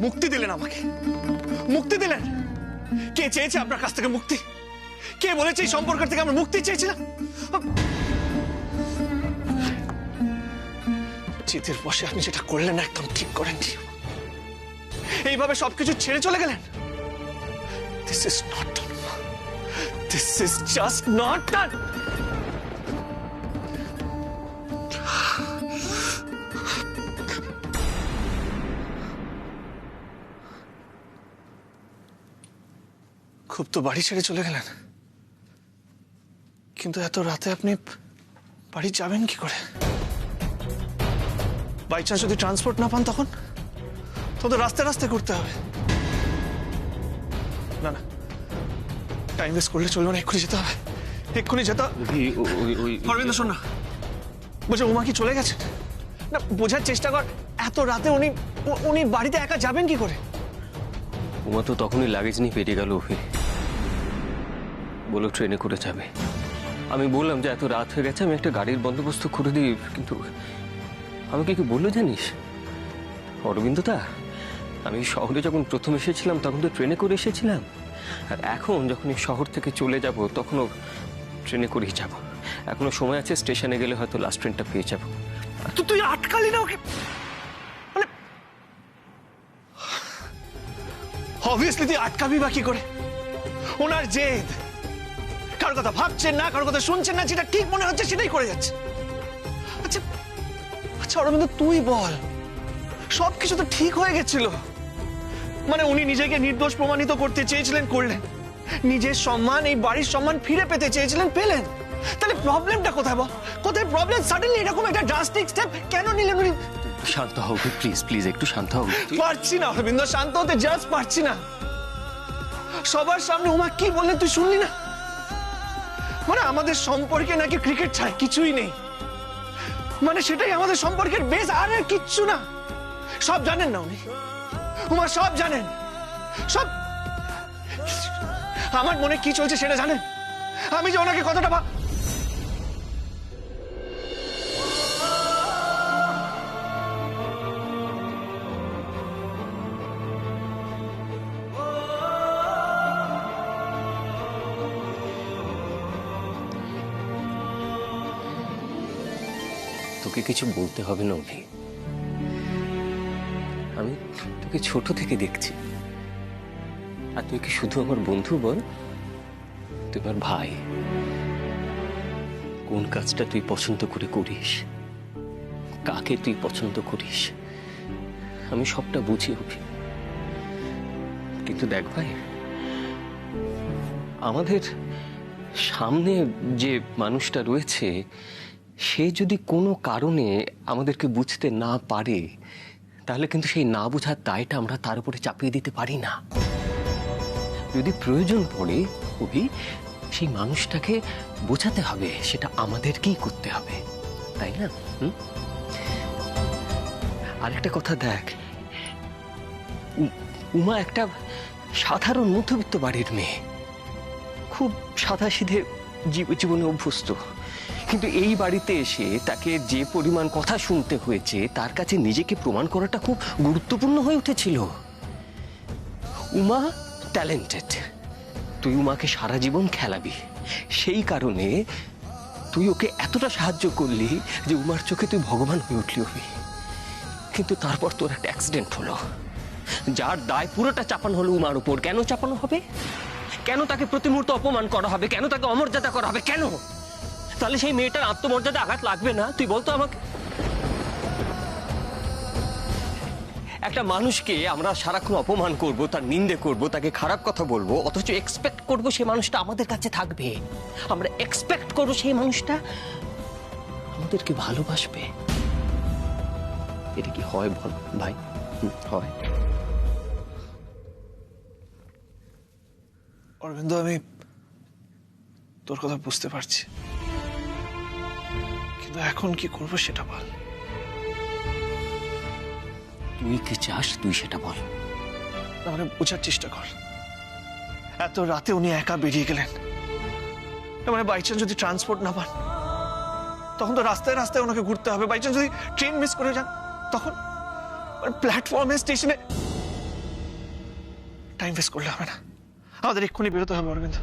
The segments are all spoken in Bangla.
মুক্তি দিলেন আমাকে, মুক্তি দিলেন। কে চেয়েছে আপনার কাছ থেকে মুক্তি? কে বলেছে এই সম্পর্ক থেকে আমরা মুক্তি চেয়েছিলাম? জিতের বসে আপনি যেটা করলেন একদম ঠিক করেননি। এইভাবে সবকিছু ছেড়ে চলে গেলেন। This is not done. This is just not done. খুব তো বাড়ি ছেড়ে চলে গেলেন, কিন্তু এত রাতে আপনি বাড়ি যাবেন কি করে? বাই চান্স যদি ট্রান্সপোর্ট না পান তখন তো রাস্তায় রাস্তায় ঘুরতে হবে। না না, টাইম ওয়েস্ট করলে চলবে না, এক্ষুনি যেতে হবে, এক্ষুনি যেতে হবে। অরবিন্দ শোন না, বলছে উমা কি চলে গেছে? না, বোঝার চেষ্টা কর, এত রাতে উনি বাড়িতে একা যাবেন কি করে? উমা তো তখনই লাগেজ নিয়ে পেটে গেল, বলো ট্রেনে করে যাবে। আমি বললাম যে এত রাত হয়ে গেছে, আমি একটা গাড়ির বন্দোবস্ত করে দিই, কিন্তু আমাকে কি বললো জানিস অরবিন্দটা? আমি শহরে যখন প্রথম এসেছিলাম তখন তো ট্রেনে করে এসেছিলাম, আর এখন যখন এই শহর থেকে চলে যাব তখনও ট্রেনে করেই যাব। এখনো সময় আছে, স্টেশনে গেলে হয়তো লাস্ট ট্রেনটা পেয়ে যাব। তো তুই আটকালি না ওকে? মানে অবভিয়াসলি তুই আটকাবি বা কি করে? ওনার জেদ, কারোর কথা ভাবছেন না, কারোর কথা শুনছেন না, যেটা ঠিক মনে হচ্ছে সেটাই করে যাচ্ছে। আচ্ছা আচ্ছা অরবিন্দ, তুই বল, সবকিছু তো ঠিক হয়ে গেছিল। মানে উনি নিজেকে নির্দোষ প্রমাণিত করতে চেয়েছিলেন, করলেন। নিজের সম্মান, এই বাড়ির সম্মান ফিরে পেতে চেয়েছিলেন, পেলেন। তাহলে প্রবলেমটা কোথায় বল? কোথায় প্রবলেম? সাডেনলি এরকম একটা ড্রাস্টিক স্টেপ কেন নিলেন উনি? শান্ত হও প্লিজ, প্লিজ একটু শান্ত হও। পারছি না অরবিন্দ, শান্ত হতে জাস্ট পারছি না। সবার সামনে উমা কি বললেন তুই শুনলি না? মানে আমাদের সম্পর্কে নাকি ক্রিকেট ছাড়া কিছুই নেই, মানে সেটাই আমাদের সম্পর্কের বেস, আর কিচ্ছু না। সব জানেন না উনি, উমা সব জানেন, সব। আমার মনে কি চলছে সেটা জানেন? আমি যে ওনাকে কতটা তোকে কিছু বলতে হবে না অভি, আমি তোকে ছোট থেকে দেখছি। আর তুই কি শুধু আমার বন্ধু বল, তুই আমার ভাই। কোন কাজটা তুই পছন্দ করে করিস, কাকে তুই পছন্দ করিস, আমি সবটা বুঝি অভি। কিন্তু দেখ ভাই, আমাদের সামনে যে মানুষটা রয়েছে সে যদি কোনো কারণে আমাদেরকে বুঝতে না পারে, তাহলে কিন্তু সেই না বোঝার দায়টা আমরা তার উপরে চাপিয়ে দিতে পারি না। যদি প্রয়োজন পড়ে অভি, সেই মানুষটাকে বোঝাতে হবে, সেটা আমাদেরকেই করতে হবে, তাই না? আরেকটা কথা দেখ, উমা একটা সাধারণ মধ্যবিত্ত বাড়ির মেয়ে, খুব সাদাসিধে জীবনে অভ্যস্ত, কিন্তু এই বাড়িতে এসে তাকে যে পরিমাণ কথা শুনতে হয়েছে, তার কাছে নিজেকে প্রমাণ করাটা খুব গুরুত্বপূর্ণ হয়ে উঠেছিল। উমা ট্যালেন্টেড, তুই উমাকে সারা জীবন খেলাবি, সেই কারণে তুই ওকে এতটা সাহায্য করলি যে উমার চোখে তুই ভগবান হয়ে উঠলি। কিন্তু তারপর তোর একটা অ্যাক্সিডেন্ট হলো, যার দায় পুরোটা চাপানো হলো উমার উপর। কেন চাপানো হবে? কেন তাকে প্রতি মুহূর্তে অপমান করা হবে? কেন তাকে অমর্যাদা করা হবে? কেন? তাহলে সেই মেয়েটার আত্মমর্যাদা আঘাত লাগবে না? তুই বলতো আমাকে। একটা মানুষকে আমরা সারাক্ষণ অপমান করব, তার নিন্দে করব, তাকে খারাপ কথা বলবো, অথচ এক্সপেক্ট করব সেই মানুষটা আমাদের কাছে থাকবে। আমরা এক্সপেক্ট করব সেই মানুষটা আমাদেরকে ভালোবাসবে। এটা কি হয় বল ভাই? হয়? অরবিন্দ, আমি তোর কথা বুঝতে পারছি, কিন্তু এখন কি করবো সেটা বল। তুই কি চাস তুই সেটা বল। মানে বোঝার চেষ্টা কর, এত রাতে উনি একা বেরিয়ে গেলেন, মানে বাই চান্স যদি ট্রান্সপোর্ট না পান তখন তো রাস্তায় রাস্তায় ওনাকে ঘুরতে হবে, বাই চান্স যদি ট্রেন মিস করে যান তখন প্ল্যাটফর্মে স্টেশনে টাইম ওয়েস্ট করলে হবে না। আমাদের এক্ষুনি বেরোতে হবে অরবিন্দ।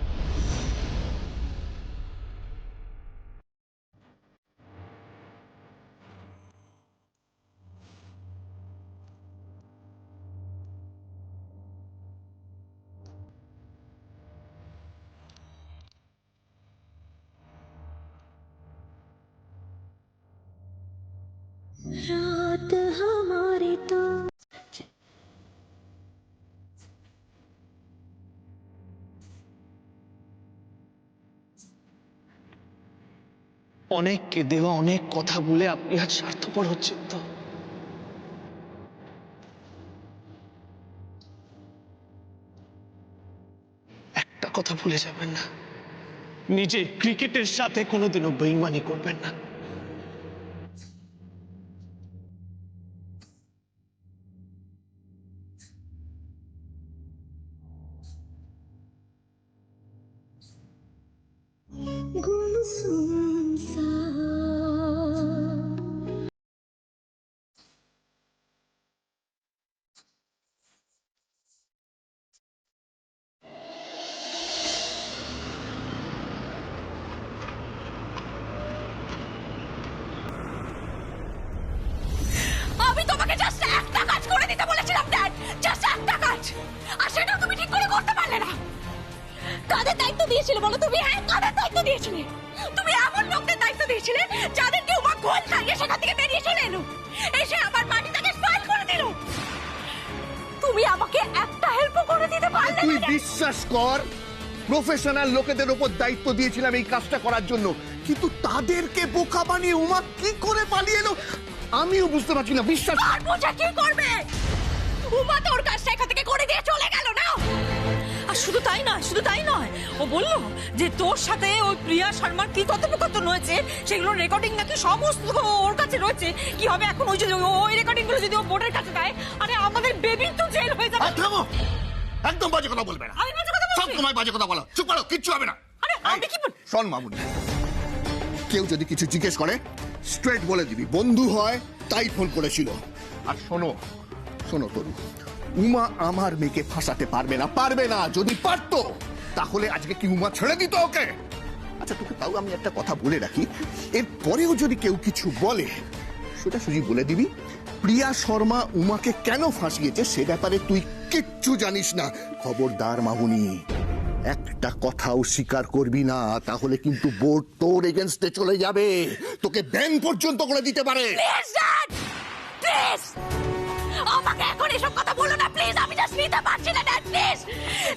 रात हमारी तो অনেককে দেওয়া অনেক কথা বলে আপনি আজ স্বার্থপর হচ্ছেন তো। একটা কথা ভুলে যাবেন না, নিজে ক্রিকেটের সাথে কোনোদিনও বেইমানি করবেন না। गुमसुम सा আমি তোমাকে জাস্ট একটা কাজ করে দিতে বলেছিলাম ড্যাড, জাস্ট একটা কাজ, আর সেটা তুমি ঠিক করে করতে পারলে না। কাদের দায়িত্ব দিয়েছিলে বলো তুমি? হ্যাঁ, কাদের দায়িত্ব দিয়েছিলে? তুমি এমন লোকদের দায়িত্ব দিয়েছিলে যাদেরকে উমা গোল খাইয়ে সেখান থেকে বেরিয়ে চলে এলো, এসে আমার মাটিটাকে স্পয়েল করে দিল। তুমি আমাকে একটা হেল্প করে দিতে পারলে তুই না? বিশ্বাস কর, প্রফেশনাল লোকেদের উপর দায়িত্ব দিয়েছিলাম এই কাজটা করার জন্য, কিন্তু তাদেরকে বোকা বানিয়ে উমা কি করে পালিয়ে এলো আমিও বুঝতে পারছি না। বিশ্বাস আর বুঝে কি করবে? উমা তো ওর কাজটা এখান থেকে করে দিয়ে চলে গেল না। আর শুধু তাই নয়, শুধু তাই নয়, ও বলল যে তোর সাথে ওই প্রিয়া শর্মার কি কথোপকথন হয়েছে সেগুলো রেকর্ডিং নাকি সমস্ত ওর কাছে রয়েছে। কি হবে এখন ওই যদি ওই রেকর্ডিং গুলো যদি ও বোর্ডের কাছে দেয়, আরে আমাদের বেবির তো জেল হয়ে যাবে। থামো, একদম বাজে কথা বলবে না। আমি বাজে কথা বলছি? সব সময় বাজে কথা বলো, চুপ করো, কিচ্ছু হবে না। আরে আমি কি শোন মামুনি, কেউ যদি কিছু জিজ্ঞেস করে স্ট্রেট বলে দিবি বন্ধু হয় তাই ফোন করেছিল। আর শোনো শোনো তরু, উমা আমার মেয়েকে ফাঁসাতে পারবে না, পারবে না। যদি পারতো তাহলে আজকে কি উমা ছেড়ে দিত ওকে? আচ্ছা তোকে তাও আমি একটা কথা বলে রাখি, এর পরেও যদি কেউ কিছু বলে সেটা শুধু বলে দিবি প্রিয়া শর্মা উমাকে কেন ফাঁসিয়েছে সে ব্যাপারে তুই কিচ্ছু জানিস না। খবরদার মামুনি, একটা কথাও স্বীকার করবি না, তাহলে কিন্তু বোর্ড তোর এগেনস্টে চলে যাবে, তোকে ব্যান পর্যন্ত করে দিতে পারে। প্লিজ ড্যাড, প্লিজ আমাকে এখন এসব কথা বলো না প্লিজ। আমি জাস্ট নিতে পারছি না ড্যাড, প্লিজ।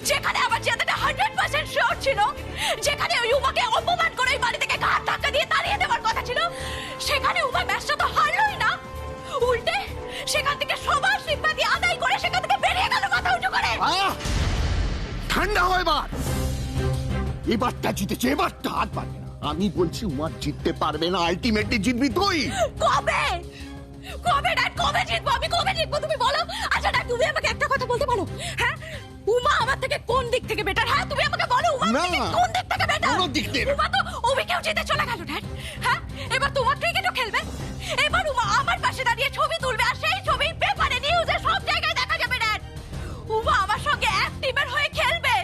যেখানে আমার জেতাটা 100% শিওর ছিল, যেখানে ওই উমাকে অপমান করে এই বাড়ি থেকে ঘাট ধাক্কা দিয়ে তাড়িয়ে দেওয়ার কথা ছিল, সেখানে উমা ম্যাচটা তো হারলোই না, উল্টে সেখান থেকে সবার সিম্পাথি আদায় করে সেখান থেকে বেরিয়ে গেল মাথা উঁচু করে। ঠান্ডা হয় এবার, এবারটা জিতেছে, এবারটা হাত পারবে না। আমি বলছি উমা জিততে পারবে না, আলটিমেটলি জিতবি তুই। কবে কবে ড্যাড, কবে জিতবো আমি, কবে জিতবো তুমি বলো? আচ্ছা ড্যাড, তুমি আমাকে একটা কথা বলতে পারো? হ্যাঁ, উমা আমার থেকে কোন দিক থেকে বেটার? হ্যাঁ তুমি আমাকে বলো, উমা আমার থেকে কোন দিক থেকে বেটার? কোনো দিক থেকে না। উমা তো ওবিকেও জিতে চলে গেল ড্যাড। হ্যাঁ, এবার তোমার ক্রিকেটও খেলবে, এবার উমা আমার পাশে দাঁড়িয়ে ছবি তুলবে, আর সেই ছবি পেপারে নিউজে সব জায়গায় দেখা যাবে ড্যাড। উমা আমার সঙ্গে এক টিমের হয়ে খেলবে,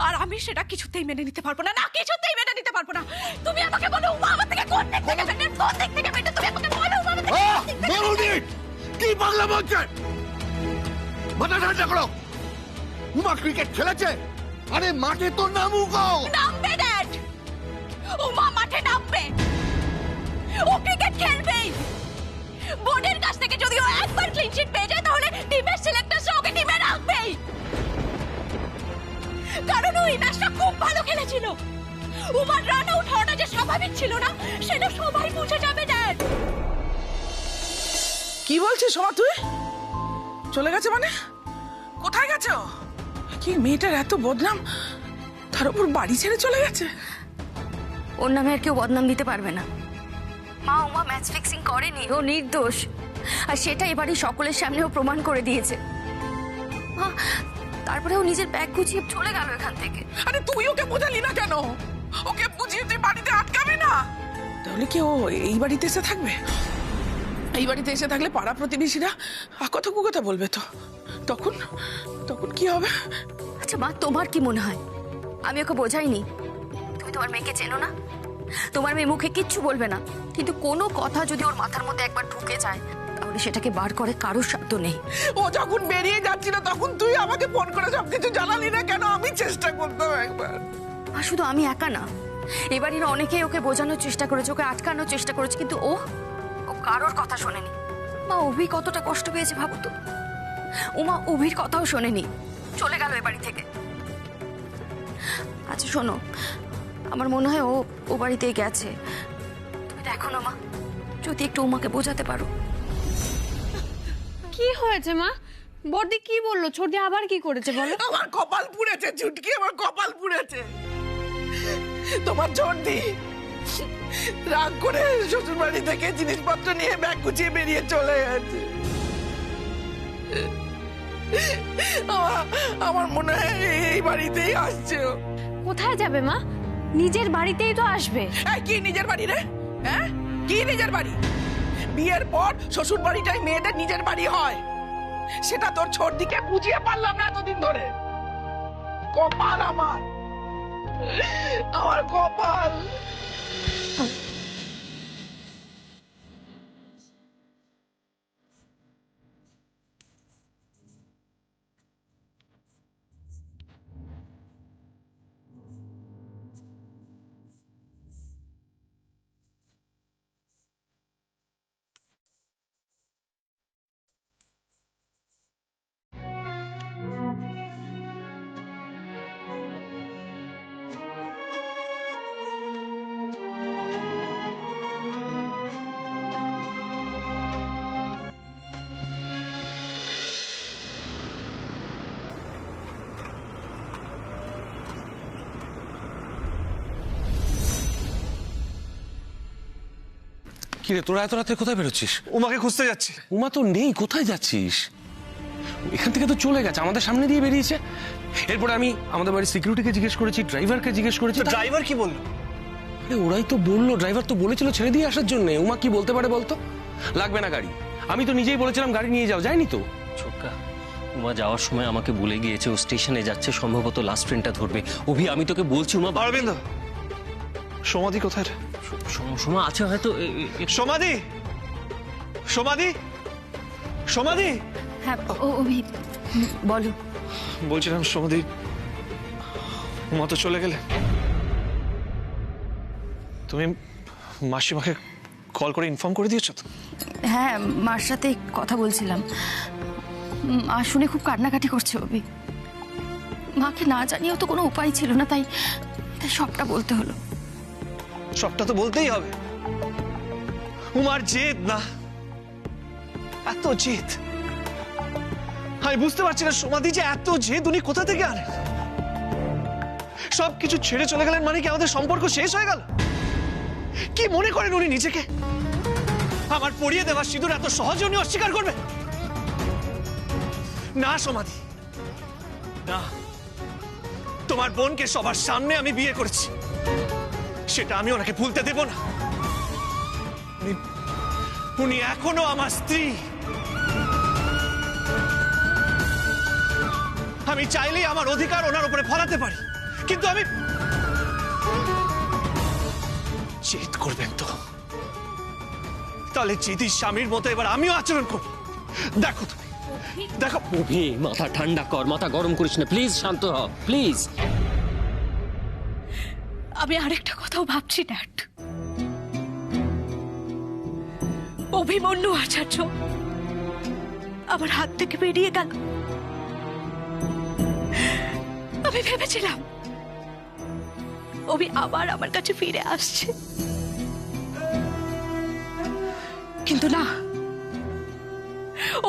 আর আমি সেটা কিছুতেই মেনে নিতে পারবো না, না কিছুতেই মেনে নিতে পারবো না। তুমি আমাকে বলো উমা আমার থেকে কোন দিক থেকে বেটার, কোন দিক থেকে বেটার? তুমি আমাকে বলো উমা আমার থেকে কোন দিক থেকে better? কি বাংলা বলছেন? মাথা ঠান্ডা করো। উমা ক্রিকেট খেলেছে, আরে মাঠে তো নামুক। নামবে ড্যাড, উমা মাঠে নামবে, ও ক্রিকেট খেলবেই। বোর্ডের কাছ থেকে যদি ও একবার ক্লিন শিট পেয়ে যায় তাহলে টিমের সিলেক্টর ওকে টিমে রাখবেই, কারণ ওই ম্যাচটা খুব ভালো খেলেছিল। উমার রান আউট হওয়াটা যে স্বাভাবিক ছিল না সেটা সবাই বুঝে যাবে ড্যাড। কি বলছিস সোমা তুই? চলে গেছে মানে? কোথায় গেছে ও? কি মেয়েটার এত বদনাম, তার উপর বাড়ি ছেড়ে চলে গেছে? ওর নামে আর কেউ বদনাম দিতে পারবে না। মা, উমা ম্যাচ ফিক্সিং করেনি, ও নির্দোষ, আর সেটা এবারে সকলের সামনেও প্রমাণ করে দিয়েছে। মা, তারপরে ও নিজের ব্যাগ গুছিয়ে চলে গেল এখান থেকে। আরে তুই ওকে বোঝালি না কেন? ওকে বুঝিয়ে তুই বাড়িতে আটকাবি না? তাহলে কি ও এই বাড়িতে এসে থাকবে? এই বাড়িতে এসে থাকলে পাড়া প্রতিবেশীরা কথা কুকথা বলবে তো, তখন তখন কি হবে? আচ্ছা মা, তোমার কি মনে হয় আমি ওকে বোঝাইনি? তুমি তোমার মেয়েকে চেনো না? তোমার মেয়ে মুখে কিচ্ছু বলবে না, কিন্তু কোনো কথা যদি ওর মাথার মধ্যে একবার ঢুকে যায় তাহলে সেটাকে বার করে কারোর সাধ্য নেই। ও যখন বেরিয়ে যাচ্ছিল তখন তুই আমাকে ফোন করে সবকিছু জানালি না কেন? আমি চেষ্টা করতাম একবার। আর শুধু আমি একা না, এবারের অনেকেই ওকে বোঝানোর চেষ্টা করেছে, ওকে আটকানোর চেষ্টা করেছে, কিন্তু ও কারোর কথা শোনেনি। মা, অভি কতটা কষ্ট পেয়েছে ভাবো তো। উমা অভির কথাও শোনেনি, চলে গেল এ বাড়ি থেকে। আচ্ছা শোনো, আমার মনে হয় ও বাড়িতেই গেছে। তুমি দেখো না মা, যদি একটু উমাকে বোঝাতে পারো। কি হয়েছে মা? বড়দি কি বললো? ছোটদি আবার কি করেছে বলো? আমার কপাল পুড়েছে চুটকি, আমার কপাল পুড়েছে। তোমার ছোটদি রাগ করে শ্বশুর বাড়ি থেকে জিনিসপত্র নিয়ে ব্যাগ গুছিয়ে বেরিয়ে চলে গেছে। আমার মনে হয় এই বাড়িতেই আসছে ও। কোথায় যাবে মা? নিজের বাড়িতেই তো আসবে। কি নিজের বাড়ি রে? হ্যাঁ, কি নিজের বাড়ি? বিয়ের পর শ্বশুর বাড়িটাই মেয়েদের নিজের বাড়ি হয়, সেটা তোর ছোটদিকে বুঝিয়ে পারলাম না এতদিন ধরে। কপাল আমার, আমার কপাল। কিরে, তোরা এত রাত্রে কোথায় বেরোচ্ছিস? উমাকে খুঁজতে যাচ্ছি। উমা তো নেই, কোথায় যাচ্ছিস? এখান থেকে তো চলে গেছে, আমাদের সামনে দিয়ে বেরিয়েছে। এরপরে আমি আমাদের বাড়ির সিকিউরিটিকে জিজ্ঞেস করেছি, ড্রাইভারকে জিজ্ঞেস করেছি। ড্রাইভার কি বললো? আরে ওরাই তো বললো, ড্রাইভার তো বলেছিল ছেড়ে দিয়ে আসার জন্য। উমা কি বলতে পারে বলতো? লাগবে না গাড়ি, আমি তো নিজেই বলেছিলাম গাড়ি নিয়ে যাও, যায়নি তো। ছোটকা, উমা যাওয়ার সময় আমাকে বলে গিয়েছে ও স্টেশনে যাচ্ছে, সম্ভবত লাস্ট ট্রেনটা ধরবে। অভি, আমি তোকে বলছি উমা। অরবিন্দ, সমাধি কোথায় রে? সময় আছে হয়তো। সমাধি, সমাধি, সমাধি। হ্যাঁ অভি, বলো। বলছিলাম সমাধি, উমা তো চলে গেলে, তুমি মাসিমাকে কল করে ইনফর্ম করে দিয়েছো তো? হ্যাঁ, মার সাথে কথা বলছিলাম। মা শুনে খুব কান্নাকাটি করছে অভি। মাকে না জানিয়েও তো কোনো উপায় ছিল না, তাই সবটা বলতে হলো। সবটা তো বলতেই হবে। উমার জেদ না, এত জেদ। আমি বুঝতে পারছি না সমাধি যে এত জেদ উনি কোথা থেকে আনেন। সবকিছু ছেড়ে চলে গেলেন মানে কি আমাদের সম্পর্ক শেষ হয়ে গেল? কি মনে করেন উনি নিজেকে? আমার পরিয়ে দেওয়া সিঁদুর এত সহজে উনি অস্বীকার করবেন? না সমাধি, না। তোমার বোনকে সবার সামনে আমি বিয়ে করেছি, সেটা আমি ওনাকে ভুলতে দেব না। উনি এখনো আমার স্ত্রী। আমি চাইলেই আমার অধিকার ওনার উপরে ফলাতে পারি, কিন্তু আমি জেদ করবেন তো? তাহলে জেদি স্বামীর মতো এবার আমিও আচরণ করব। দেখো তুমি, দেখো। অভি, মাথা ঠান্ডা কর, মাথা গরম করিস না প্লিজ, শান্ত হ প্লিজ। আমি আরেকটা কথাও ভাবছি ড্যাড। অভিমন্যু আচার্য আমার হাত থেকে বেরিয়ে গেল। আমি ভেবেছিলাম অভি আবার আমার কাছে ফিরে আসছে, কিন্তু না।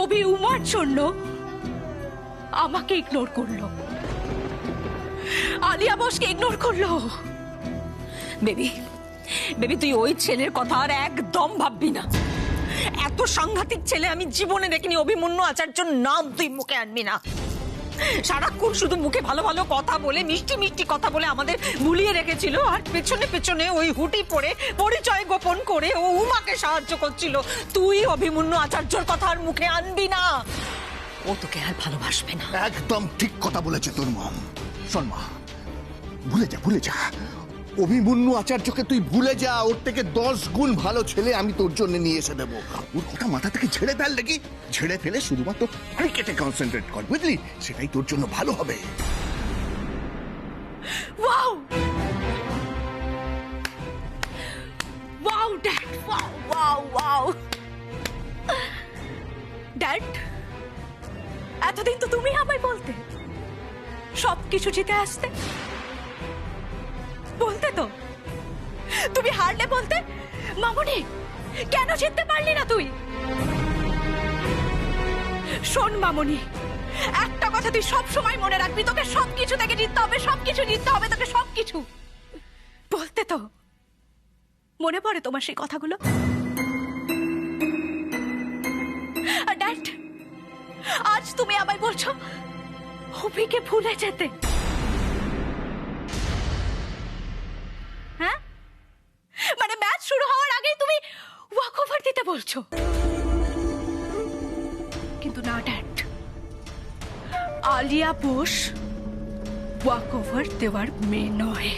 অভি উমার জন্য আমাকে ইগনোর করলো, আলিয়া বোসকে ইগনোর করলো। বেবি, বেবি তুই ওই ছেলের কথা আর একদম ভাববি না। এত সাংঘাতিক ছেলে আমি জীবনে দেখিনি। অভিমন্যু আচার্যর নাম তুই মুখে আনবি না। সারাক্ষণ শুধু মুখে ভালো ভালো কথা বলে, মিষ্টি মিষ্টি কথা বলে আমাদের ভুলিয়ে রেখেছিল, আর পেছনে পেছনে ওই হুটি পরে পরিচয় গোপন করে ও উমাকে সাহায্য করছিল। তুই অভিমন্যু আচার্যর কথা আর মুখে আনবি না, ও তোকে আর ভালোবাসবে না। একদম ঠিক কথা বলেছে তোর মম। শোন মা, ভুলে যা অভিমন্যু আচার্যকে, তুই ভুলে যা। ওর থেকে 10 গুণ ভালো ছেলে আমি তোর জন্য নিয়ে এসে দেবো। ওর কথা মাথা থেকে ঝেড়ে ফেল দেখি, ঝেড়ে ফেলে শুধুমাত্র ক্রিকেটে কনসেন্ট্রেট কর, বুঝলি? সেটাই তোর জন্য ভালো হবে। Wow wow dad, wow wow wow dad, এতদিন তো তুমি আমায় বলতে, সবকিছু জিতে আসতে বলতে, তো তুমি হারলে বলতে মামুনি কেন জিততে পারলি না তুই? শোন মামুনি, একটা কথা তুই সব সময় মনে রাখবি, তোকে সবকিছু থেকে জিততে হবে, সবকিছু জিততে হবে তোকে, সবকিছু বলতে। তো মনে পড়ে তোমার সেই কথাগুলো? আর ড্যাড, আজ তুমি আমায় বলছো অভিকে ভুলে যেতে, হ্যাঁ? মানে ম্যাচ শুরু হওয়ার আগেই তুমি ওয়াক ওভার দিতে বলছো? কিন্তু না dad, Alia Bose walk over দেওয়ার মেয়ে নয়।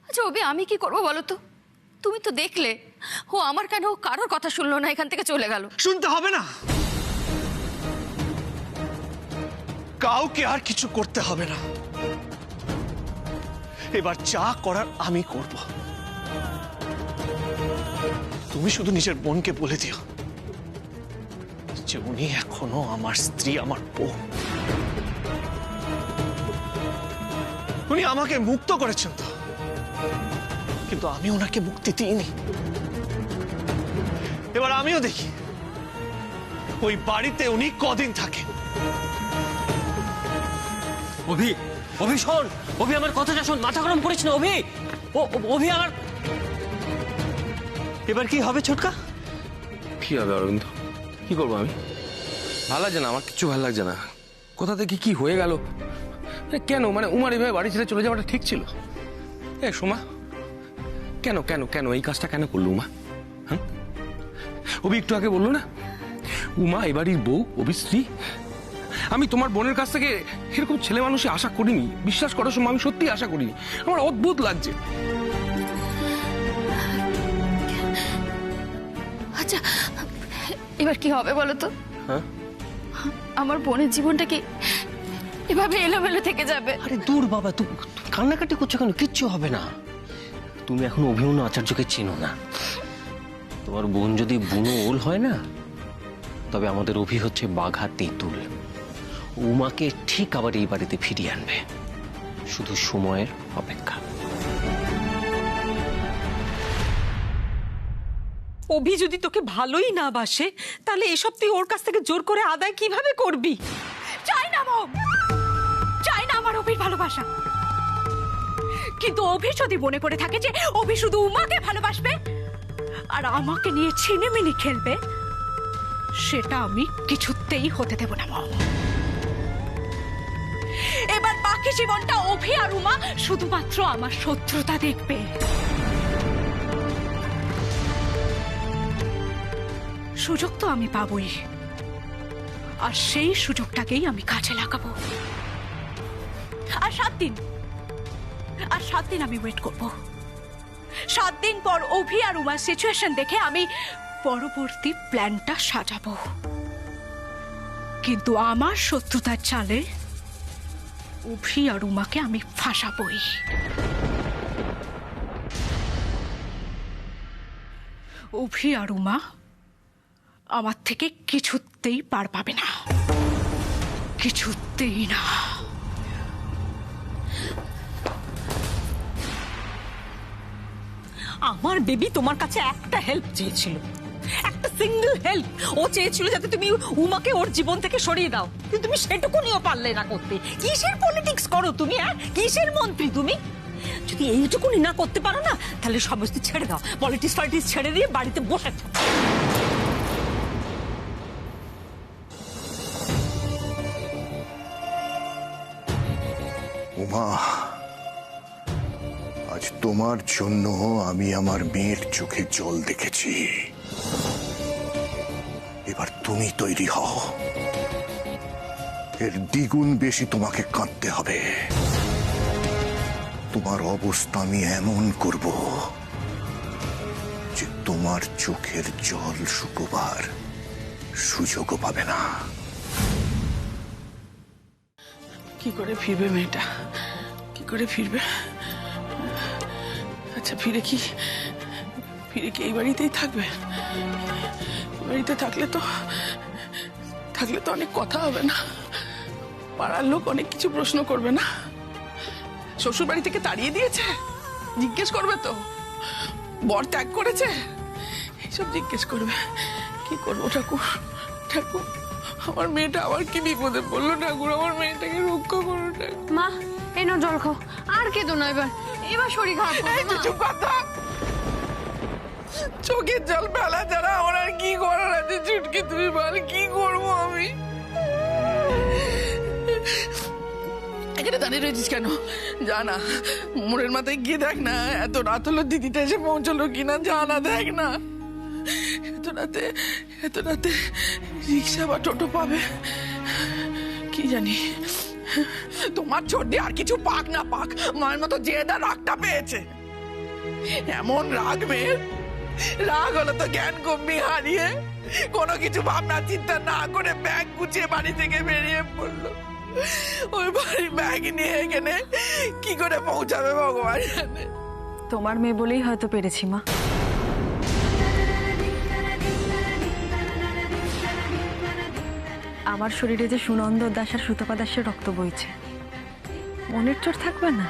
আচ্ছা অভি, আমি কি করবো বলো তো? তুমি তো দেখলে ও আমার কেন কারোর কথা শুনলো না, এখান থেকে চলে গেল। শুনতে হবে না, কাউকে আর কিছু করতে হবে না। এবার যা করার আমি করব। তুমি শুধু নিজের বোনকে বলে দিও যে উনি এখনো আমার স্ত্রী, আমার বউ। উনি আমাকে মুক্ত করেছেন তো, কিন্তু আমি ওনাকে মুক্তি দিইনি। এবার আমিও দেখি ওই বাড়িতে উনি কদিন থাকেন। অভি, অভি শোন, অভি আমার কথাটা শোন, মাথা গরম করিস না অভি। অভি আমার এবার কি হবে ছোটকা? কি হবে অরবিন্দ, কি করবো আমি? ভালো লাগছে না, আমার কিচ্ছু ভালো লাগছে না। কোথা থেকে কি হয়ে গেল? কেন মানে উমার এভাবে বাড়ি ছেড়ে চলে যাওয়াটা ঠিক ছিল? এ সোমা, কেন কেন কেন এই কাজটা কেন করলো উমা? হ্যাঁ, অভি একটু আগে বললো না উমা এ বাড়ির বউ, অভি স্ত্রী। আমি তোমার বোনের কাছ থেকে এরকম ছেলে মানুষই আশা করিনি, বিশ্বাস করার সময় আমি সত্যি আশা করিনি। আমার অদ্ভুত লাগছে। আচ্ছা এবার কি হবে বলো তো? হ্যাঁ, আমার বোনের জীবনটা কি এভাবে এলোমেলো থেকে যাবে? আরে দূর বাবা, তুমি কান্নাকাটি করছো কেন? কিচ্ছু হবে না। তুমি এখন অভিমন্যু আচার্যকে চেনো না। তোমার বোন যদি বুনো ওল হয় না, তবে আমাদের অভি হচ্ছে বাঘা তেঁতুল। উমাকে ঠিক আবার এই বাড়িতে ফিরিয়ে আনবে, শুধু সময়ের অপেক্ষা। অভি যদি তোকে ভালোই না বাসে, তাহলে এসব তুই ওর কাছ থেকে জোর করে আদায় কিভাবে করবি? চাই না মম, চাই না আমার অভির ভালোবাসা। কিন্তু অভি যদি মনে করে থাকে যে অভি শুধু উমাকে ভালোবাসবে আর আমাকে নিয়ে ছিনিমিনি খেলবে, সেটা আমি কিছুতেই হতে দেব না মম। এবার বাকি জীবনটা অভি আর উমা শুধুমাত্র আমার শত্রুতা দেখবে। সুযোগ তো আমি পাবই, আর সেই সুযোগটাকেই আমি কাজে লাগাবো। আর 7 দিন আমি ওয়েট করব। 7 দিন পর অভি আর উমার সিচুয়েশন দেখে আমি পরবর্তী প্ল্যানটা সাজাবো। কিন্তু আমার শত্রুতার চালে অভি আর উমাকে আমি ফাঁসাবই। অভি আর উমা আমার থেকে কিছুতেই পার পাবে না, কিছুতেই না। আমার বেবি তোমার কাছে একটা হেল্প চেয়েছিল, একটা সিঙ্গেল হেল্প। ও চেয়েছিল যাতে তুমি উমাকে ওর জীবন থেকে সরিয়ে দাও, কিন্তু তুমি সেটুকুনিও পারলে না করতে। কিসের পলিটিক্স করো তুমি? কিসের মন্ত্রী তুমি? যদি এইটুকুনি না করতে পারো না, তাহলে সমস্ত ছেড়ে দাও, পলিটিক্স ফলিটিক্স ছেড়ে দিয়ে বাড়িতে বসে থাকো। উমা, আজ তোমার জন্য আমি আমার মেয়ের চোখে জল দেখেছি। এবার তুমি তৈরি হও, এর দ্বিগুণ বেশি তোমাকে কাঁদতে হবে। তোমার অবস্থা আমি এমন করব যে তোমার চোখের জল শুকোবার সুযোগও পাবে না। কি করে ফিরবে মেয়েটা, কি করে ফিরবে? আচ্ছা ফিরে কি এই বাড়িতেই থাকবে? বাড়িতে থাকলে তো অনেক কথা হবে না, পাড়ার লোক অনেক কিছু প্রশ্ন করবে না। শ্বশুর বাড়ি থেকে তাড়িয়ে দিয়েছে, জিজ্ঞেস করবে তো বর ত্যাগ করেছে, এইসব জিজ্ঞেস করবে। কি করবো ঠাকুর, ঠাকুর আমার মেয়েটা আবার কি বিপদে পড়লো, ঠাকুর আমার মেয়েটাকে রক্ষা করো ঠাকুর। মা এনো জল খাও, আর কেঁদো না, এবার শরীর খারাপ করবে। এই তো চুপ কর তো। চোখের জল ফেলা ছাড়া আমার আর কি করার আছে? চুটকি তুই বল, কি করবো আমি? এখানে দাঁড়িয়ে রয়েছিস কেন? যা না মোড়ের মাথায় গিয়ে দেখ না, এত রাত হলো দিদিটা এসে পৌঁছলো কিনা, যা না দেখ না। এত রাতে রিক্সা বা টোটো পাবে কি জানি। তোমার ছোটদি আর কিছু পাক না পাক, মায়ের মতো জেদা রাগটা পেয়েছে। এমন রাগ মেয়ের, রাগ হলো তো জ্ঞান গম্ভীর হারিয়ে কোনো কিছু ভাবনা চিন্তা না করে ব্যাগ গুছিয়ে বাড়ি থেকে বেরিয়ে পড়লো। ওই বাড়ি ব্যাগ নিয়ে এখানে কি করে পৌঁছাবে ভগবান জানে। তোমার মেয়ে বলেই হয়তো পেরেছি মা। আমার শরীরে যে সুনন্দ দাস আর সুতপা দাসের রক্ত বইছে, মনের চোট থাকবে না?